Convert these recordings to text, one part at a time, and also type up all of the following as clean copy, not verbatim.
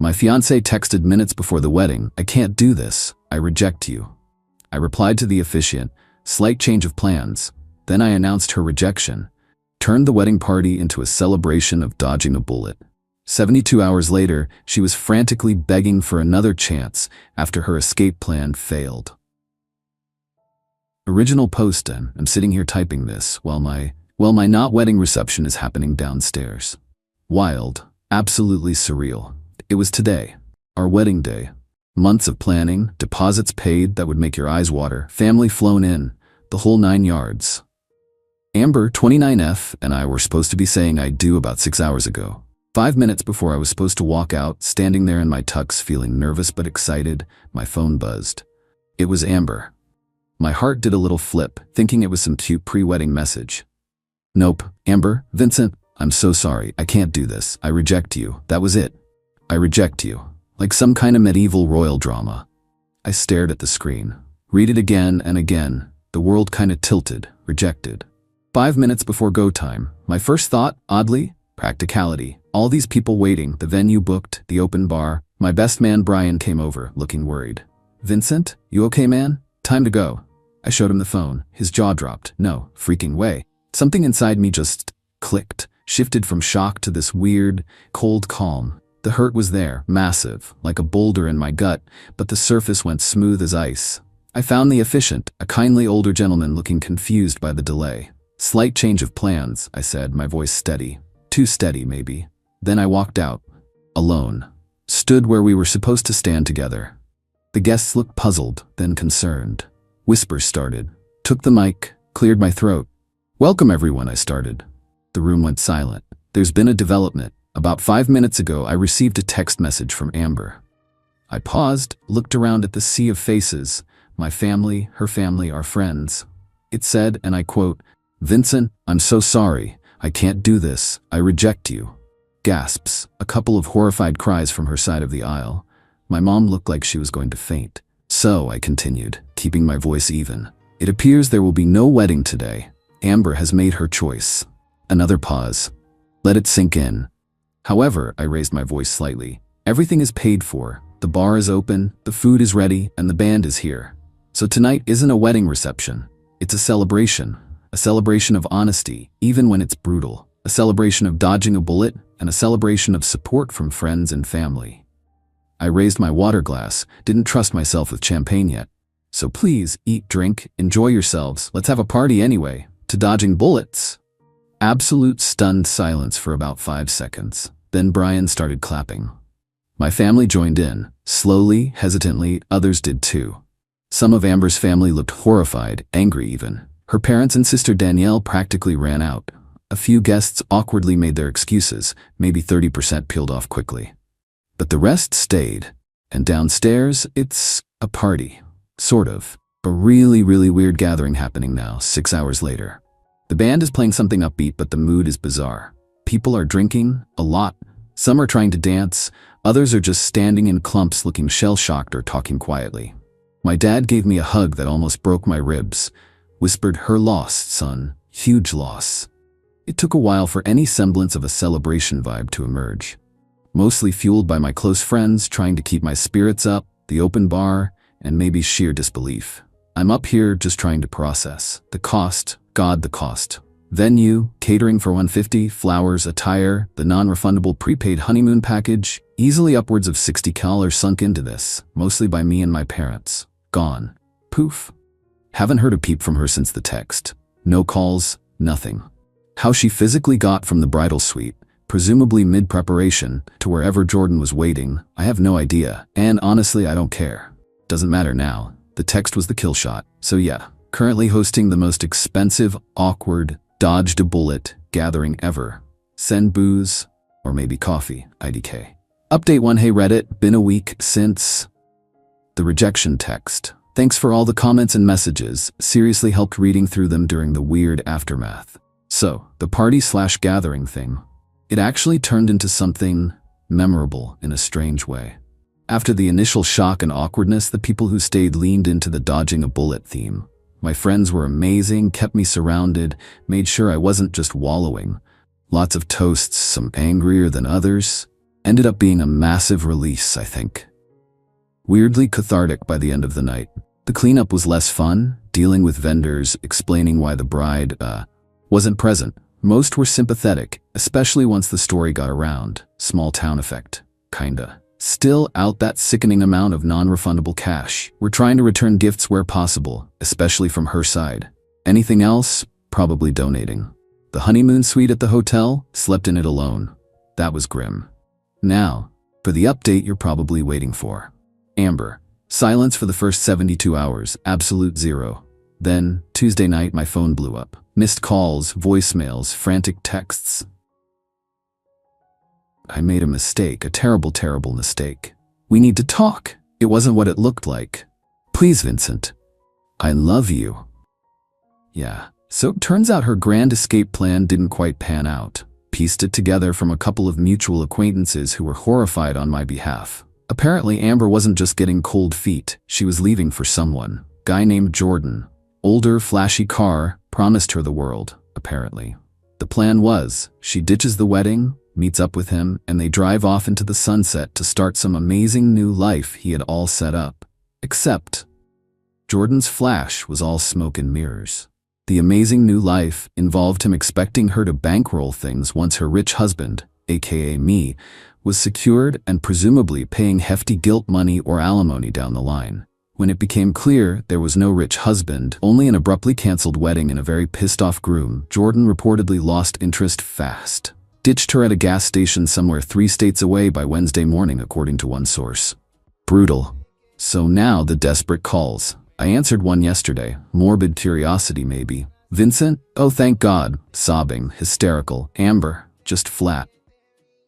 My fiancé texted minutes before the wedding, "I can't do this. I reject you." I replied to the officiant, "Slight change of plans." Then I announced her rejection, turned the wedding party into a celebration of dodging a bullet. 72 hours later, she was frantically begging for another chance after her escape plan failed. Original post, and I'm sitting here typing this while my not wedding reception is happening downstairs. Wild, absolutely surreal. It was today, our wedding day. Months of planning, deposits paid that would make your eyes water, family flown in, the whole 9 yards. Amber, 29F, and I were supposed to be saying I do about 6 hours ago. 5 minutes before I was supposed to walk out, standing there in my tux feeling nervous but excited, my phone buzzed. It was Amber. My heart did a little flip, thinking it was some cute pre-wedding message. "Nope, Amber, Vincent, I'm so sorry, I can't do this, I reject you." That was it. I reject you. Like some kind of medieval royal drama. I stared at the screen. Read it again and again. The world kinda tilted, rejected. 5 minutes before go time, my first thought, oddly, practicality. All these people waiting, the venue booked, the open bar. My best man Brian came over, looking worried. "Vincent, you okay, man? Time to go." I showed him the phone. His jaw dropped. No freaking way. Something inside me just clicked, shifted from shock to this weird, cold calm. The hurt was there, massive, like a boulder in my gut, but the surface went smooth as ice. I found the officiant, a kindly older gentleman looking confused by the delay. "Slight change of plans," I said, my voice steady. Too steady, maybe. Then I walked out. Alone. Stood where we were supposed to stand together. The guests looked puzzled, then concerned. Whispers started. Took the mic, cleared my throat. "Welcome everyone," I started. The room went silent. "There's been a development. About 5 minutes ago, I received a text message from Amber." I paused, looked around at the sea of faces. My family, her family, our friends. It said, and I quote, "Vincent, I'm so sorry. I can't do this. I reject you." Gasps, a couple of horrified cries from her side of the aisle. My mom looked like she was going to faint. "So," I continued, keeping my voice even, "it appears there will be no wedding today. Amber has made her choice." Another pause. Let it sink in. "However," I raised my voice slightly, "everything is paid for. The bar is open, the food is ready, and the band is here. So tonight isn't a wedding reception. It's a celebration. A celebration of honesty, even when it's brutal. A celebration of dodging a bullet, and a celebration of support from friends and family." I raised my water glass, didn't trust myself with champagne yet. "So please, eat, drink, enjoy yourselves. Let's have a party anyway. To dodging bullets." Absolute stunned silence for about 5 seconds. Then Brian started clapping. My family joined in. Slowly, hesitantly, others did too. Some of Amber's family looked horrified, angry even. Her parents and sister Danielle practically ran out. A few guests awkwardly made their excuses, maybe 30% peeled off quickly. But the rest stayed. And downstairs, it's a party. Sort of. A really, really weird gathering happening now, 6 hours later. The band is playing something upbeat, but the mood is bizarre. People are drinking, a lot. Some are trying to dance, others are just standing in clumps looking shell-shocked or talking quietly. My dad gave me a hug that almost broke my ribs. Whispered, "Her loss, son. Huge loss." It took a while for any semblance of a celebration vibe to emerge. Mostly fueled by my close friends trying to keep my spirits up, the open bar, and maybe sheer disbelief. I'm up here just trying to process. The cost, God, the cost. Venue, catering for 150, flowers, attire, the non-refundable prepaid honeymoon package, easily upwards of $60 sunk into this, mostly by me and my parents. Gone. Poof. Haven't heard a peep from her since the text. No calls, nothing. How she physically got from the bridal suite, presumably mid-preparation, to wherever Jordan was waiting, I have no idea, and honestly I don't care. Doesn't matter now. The text was the kill shot, so yeah. Currently hosting the most expensive, awkward, dodged a bullet gathering ever. Send booze, or maybe coffee, IDK. Update 1. Hey Reddit, been a week since the rejection text. Thanks for all the comments and messages, seriously helped reading through them during the weird aftermath. So, the party/gathering thing. It actually turned into something memorable in a strange way. After the initial shock and awkwardness, the people who stayed leaned into the dodging a bullet theme. My friends were amazing, kept me surrounded, made sure I wasn't just wallowing. Lots of toasts, some angrier than others. Ended up being a massive release, I think. Weirdly cathartic by the end of the night. The cleanup was less fun, dealing with vendors, explaining why the bride, wasn't present. Most were sympathetic, especially once the story got around. Small town effect, kinda. Still out that sickening amount of non-refundable cash. We're trying to return gifts where possible, especially from her side. Anything else? Probably donating. The honeymoon suite at the hotel? Slept in it alone. That was grim. Now, for the update you're probably waiting for. Amber. Silence for the first 72 hours, absolute zero. Then, Tuesday night, my phone blew up. Missed calls, voicemails, frantic texts. I made a mistake, a terrible, terrible mistake. We need to talk. It wasn't what it looked like. Please, Vincent. I love you. Yeah, so it turns out her grand escape plan didn't quite pan out. Pieced it together from a couple of mutual acquaintances who were horrified on my behalf. Apparently, Amber wasn't just getting cold feet, she was leaving for someone. Guy named Jordan. Older, flashy car, promised her the world, apparently. The plan was, she ditches the wedding, meets up with him, and they drive off into the sunset to start some amazing new life he had all set up. Except, Jordan's flash was all smoke and mirrors. The amazing new life involved him expecting her to bankroll things once her rich husband, aka me, was secured and presumably paying hefty guilt money or alimony down the line. When it became clear there was no rich husband, only an abruptly canceled wedding and a very pissed-off groom, Jordan reportedly lost interest fast. Ditched her at a gas station somewhere 3 states away by Wednesday morning, according to one source. Brutal. So now the desperate calls. I answered one yesterday. Morbid curiosity, maybe. Vincent? Oh, thank God. Sobbing, hysterical. Amber? Just flat.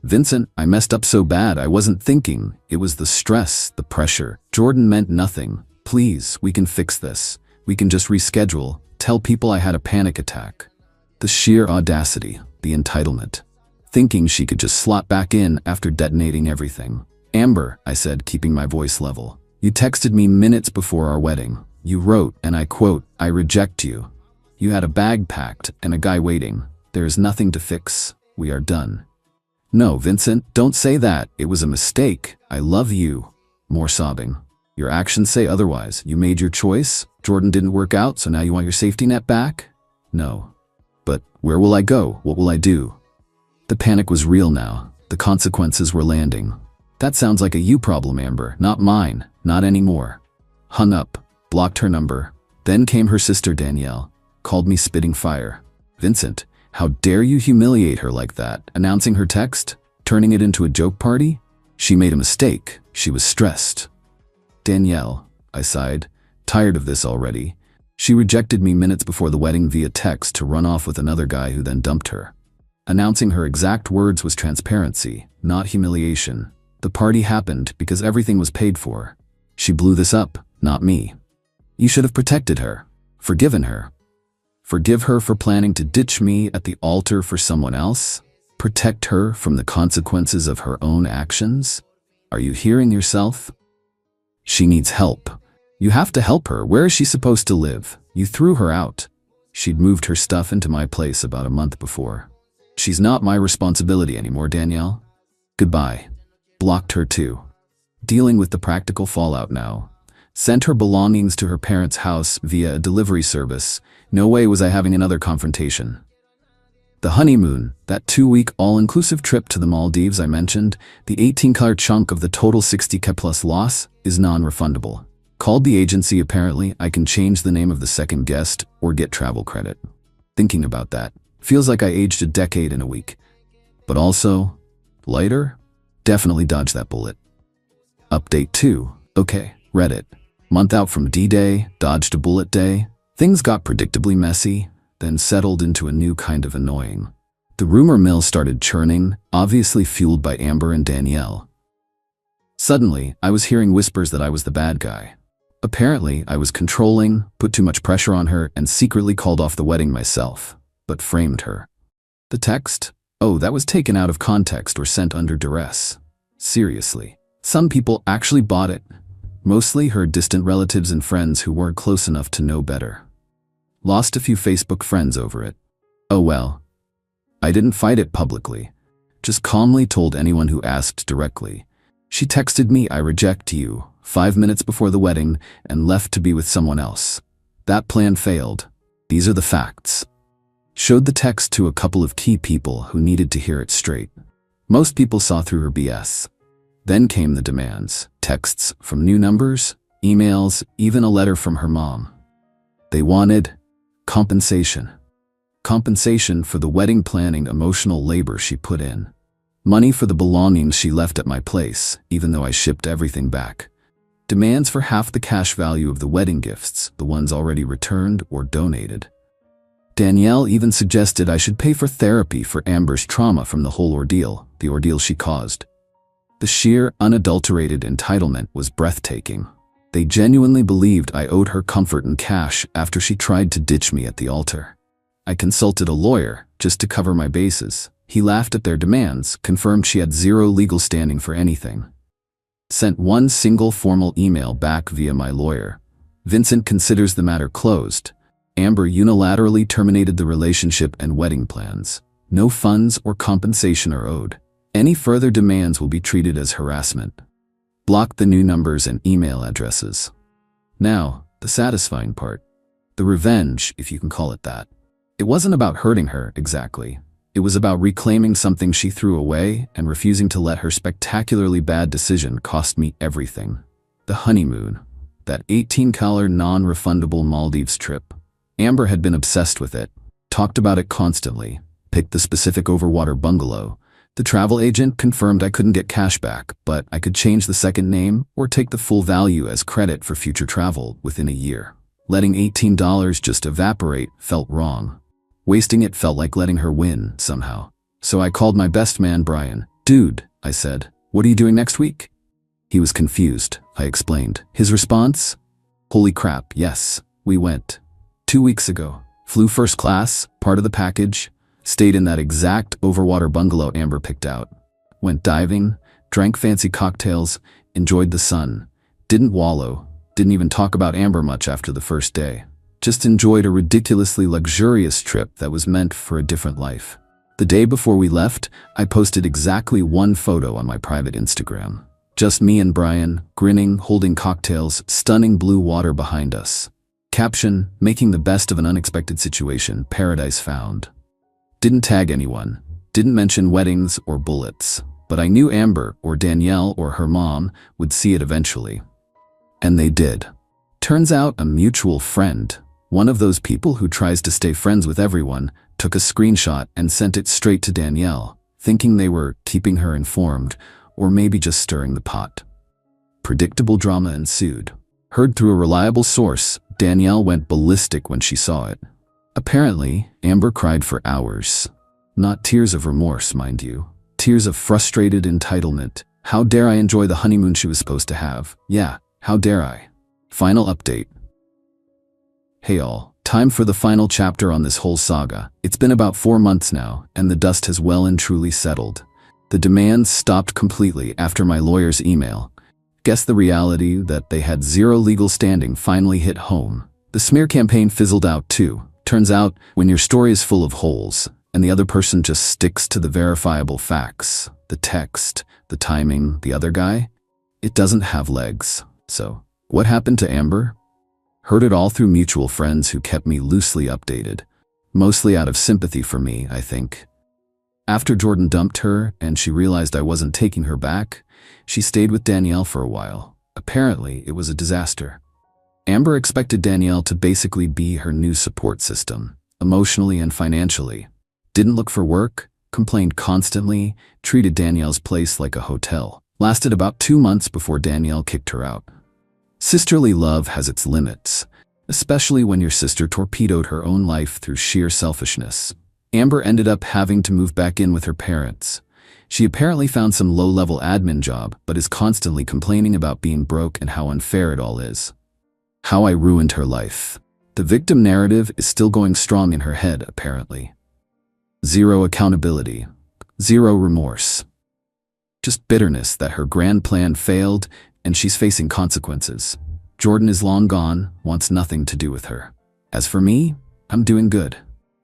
Vincent, I messed up so bad I wasn't thinking. It was the stress, the pressure. Jordan meant nothing. Please, we can fix this. We can just reschedule. Tell people I had a panic attack. The sheer audacity, the entitlement. Thinking she could just slot back in after detonating everything. Amber, I said, keeping my voice level. You texted me minutes before our wedding. You wrote, and I quote, I reject you. You had a bag packed and a guy waiting. There is nothing to fix. We are done. No, Vincent, don't say that. It was a mistake. I love you. More sobbing. Your actions say otherwise. You made your choice. Jordan didn't work out, so now you want your safety net back? No. But where will I go? What will I do? The panic was real now. The consequences were landing. That sounds like a you problem, Amber, not mine. Not anymore. Hung up. Blocked her number. Then came her sister Danielle. Called me spitting fire. Vincent, how dare you humiliate her like that? Announcing her text? Turning it into a joke party? She made a mistake. She was stressed. Danielle, I sighed. Tired of this already. She rejected me minutes before the wedding via text to run off with another guy who then dumped her. Announcing her exact words was transparency, not humiliation. The party happened because everything was paid for. She blew this up, not me. You should have protected her. Forgiven her. Forgive her for planning to ditch me at the altar for someone else? Protect her from the consequences of her own actions? Are you hearing yourself? She needs help. You have to help her. Where is she supposed to live? You threw her out. She'd moved her stuff into my place about a month before. She's not my responsibility anymore, Danielle. Goodbye. Blocked her too. Dealing with the practical fallout now. Sent her belongings to her parents' house via a delivery service. No way was I having another confrontation. The honeymoon, that 2-week all-inclusive trip to the Maldives I mentioned, the 18-car chunk of the total 60K plus loss, is non-refundable. Called the agency. Apparently, I can change the name of the second guest or get travel credit. Thinking about that, feels like I aged a decade in a week. But also, lighter? Definitely dodged that bullet. Update 2. Okay, read it. Month out from D-Day, dodged a bullet day. Things got predictably messy, then settled into a new kind of annoying. The rumor mill started churning, obviously fueled by Amber and Danielle. Suddenly, I was hearing whispers that I was the bad guy. Apparently, I was controlling, put too much pressure on her, and secretly called off the wedding myself, but framed her. The text? Oh, that was taken out of context or sent under duress. Seriously. Some people actually bought it. Mostly her distant relatives and friends who weren't close enough to know better. Lost a few Facebook friends over it. Oh well. I didn't fight it publicly. just calmly told anyone who asked directly. She texted me, "I reject you," 5 minutes before the wedding and left to be with someone else. That plan failed. These are the facts. Showed the text to a couple of key people who needed to hear it straight. Most people saw through her BS. Then came the demands. Texts from new numbers, emails, even a letter from her mom. They wanted compensation. Compensation for the wedding planning emotional labor she put in. Money for the belongings she left at my place, even though I shipped everything back. Demands for half the cash value of the wedding gifts, the ones already returned or donated. Danielle even suggested I should pay for therapy for Amber's trauma from the whole ordeal, the ordeal she caused. The sheer, unadulterated entitlement was breathtaking. They genuinely believed I owed her comfort and cash after she tried to ditch me at the altar. I consulted a lawyer just to cover my bases. He laughed at their demands, confirmed she had zero legal standing for anything. Sent one single formal email back via my lawyer. Vincent considers the matter closed. Amber unilaterally terminated the relationship and wedding plans. No funds or compensation are owed. Any further demands will be treated as harassment. Block the new numbers and email addresses. Now, the satisfying part. The revenge, if you can call it that. It wasn't about hurting her, exactly. It was about reclaiming something she threw away and refusing to let her spectacularly bad decision cost me everything. The honeymoon. That $18 non-refundable Maldives trip. Amber had been obsessed with it. Talked about it constantly. Picked the specific overwater bungalow. The travel agent confirmed I couldn't get cash back, but I could change the second name or take the full value as credit for future travel within a year. Letting $18 just evaporate felt wrong. Wasting it felt like letting her win, somehow. So I called my best man, Brian. "Dude," I said, "what are you doing next week?" He was confused, I explained. His response? "Holy crap, yes, we went. 2 weeks ago. Flew first class, part of the package. Stayed in that exact overwater bungalow Amber picked out. Went diving, drank fancy cocktails, enjoyed the sun. Didn't wallow, didn't even talk about Amber much after the first day. Just enjoyed a ridiculously luxurious trip that was meant for a different life." The day before we left, I posted exactly one photo on my private Instagram. Just me and Brian, grinning, holding cocktails, stunning blue water behind us. Caption, "Making the best of an unexpected situation, paradise found." Didn't tag anyone, didn't mention weddings or bullets, but I knew Amber or Danielle or her mom would see it eventually. And they did. Turns out a mutual friend, one of those people who tries to stay friends with everyone, took a screenshot and sent it straight to Danielle, thinking they were keeping her informed or maybe just stirring the pot. Predictable drama ensued. Heard through a reliable source, Danielle went ballistic when she saw it. Apparently, Amber cried for hours. Not tears of remorse, mind you. Tears of frustrated entitlement. How dare I enjoy the honeymoon she was supposed to have? Yeah, how dare I? Final update. Hey all, time for the final chapter on this whole saga. It's been about 4 months now, and the dust has well and truly settled. The demands stopped completely after my lawyer's email. Guess the reality that they had zero legal standing finally hit home. The smear campaign fizzled out too. Turns out, when your story is full of holes, and the other person just sticks to the verifiable facts, the text, the timing, the other guy, it doesn't have legs. So, what happened to Amber? Heard it all through mutual friends who kept me loosely updated. Mostly out of sympathy for me, I think. After Jordan dumped her and she realized I wasn't taking her back, she stayed with Danielle for a while. Apparently, it was a disaster. Amber expected Danielle to basically be her new support system, emotionally and financially. Didn't look for work, complained constantly, treated Danielle's place like a hotel. Lasted about 2 months before Danielle kicked her out. Sisterly love has its limits, especially when your sister torpedoed her own life through sheer selfishness. Amber ended up having to move back in with her parents. She apparently found some low-level admin job, but is constantly complaining about being broke and how unfair it all is. How I ruined her life. The victim narrative is still going strong in her head, apparently. Zero accountability. Zero remorse. Just bitterness that her grand plan failed and she's facing consequences. Jordan is long gone, wants nothing to do with her. As for me, I'm doing good.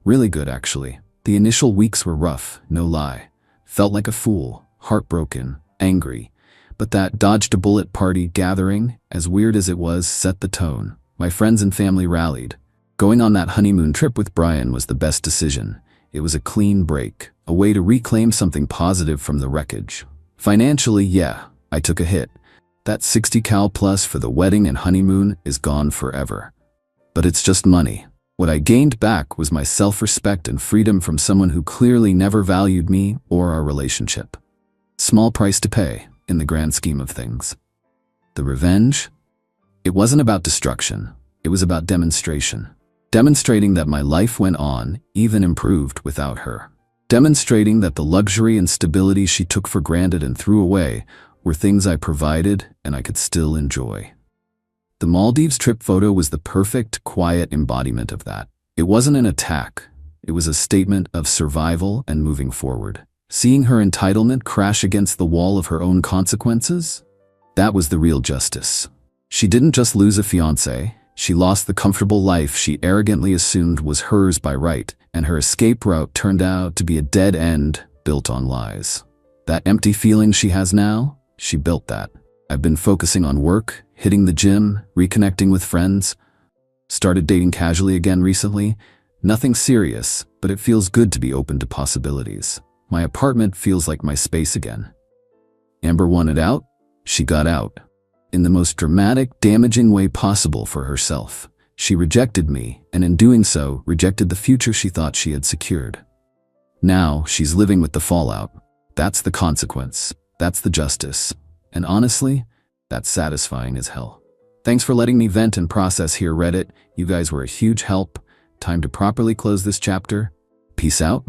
Really good, actually. The initial weeks were rough, no lie. Felt like a fool, heartbroken, angry. But that dodged-a-bullet party gathering, as weird as it was, set the tone. My friends and family rallied. Going on that honeymoon trip with Brian was the best decision. It was a clean break, a way to reclaim something positive from the wreckage. Financially, yeah, I took a hit. That 60 cal plus for the wedding and honeymoon is gone forever. But it's just money. What I gained back was my self-respect and freedom from someone who clearly never valued me or our relationship. Small price to pay, in the grand scheme of things. The revenge? It wasn't about destruction. It was about demonstration. Demonstrating that my life went on, even improved without her. Demonstrating that the luxury and stability she took for granted and threw away were things I provided and I could still enjoy. The Maldives trip photo was the perfect, quiet embodiment of that. It wasn't an attack. It was a statement of survival and moving forward. Seeing her entitlement crash against the wall of her own consequences? That was the real justice. She didn't just lose a fiancé, she lost the comfortable life she arrogantly assumed was hers by right, and her escape route turned out to be a dead end built on lies. That empty feeling she has now, she built that. I've been focusing on work, hitting the gym, reconnecting with friends. Started dating casually again recently. Nothing serious, but it feels good to be open to possibilities. My apartment feels like my space again. Amber wanted out. She got out. In the most dramatic, damaging way possible for herself. She rejected me, and in doing so, rejected the future she thought she had secured. Now, she's living with the fallout. That's the consequence. That's the justice. And honestly, that's satisfying as hell. Thanks for letting me vent and process here, Reddit. You guys were a huge help. Time to properly close this chapter. Peace out.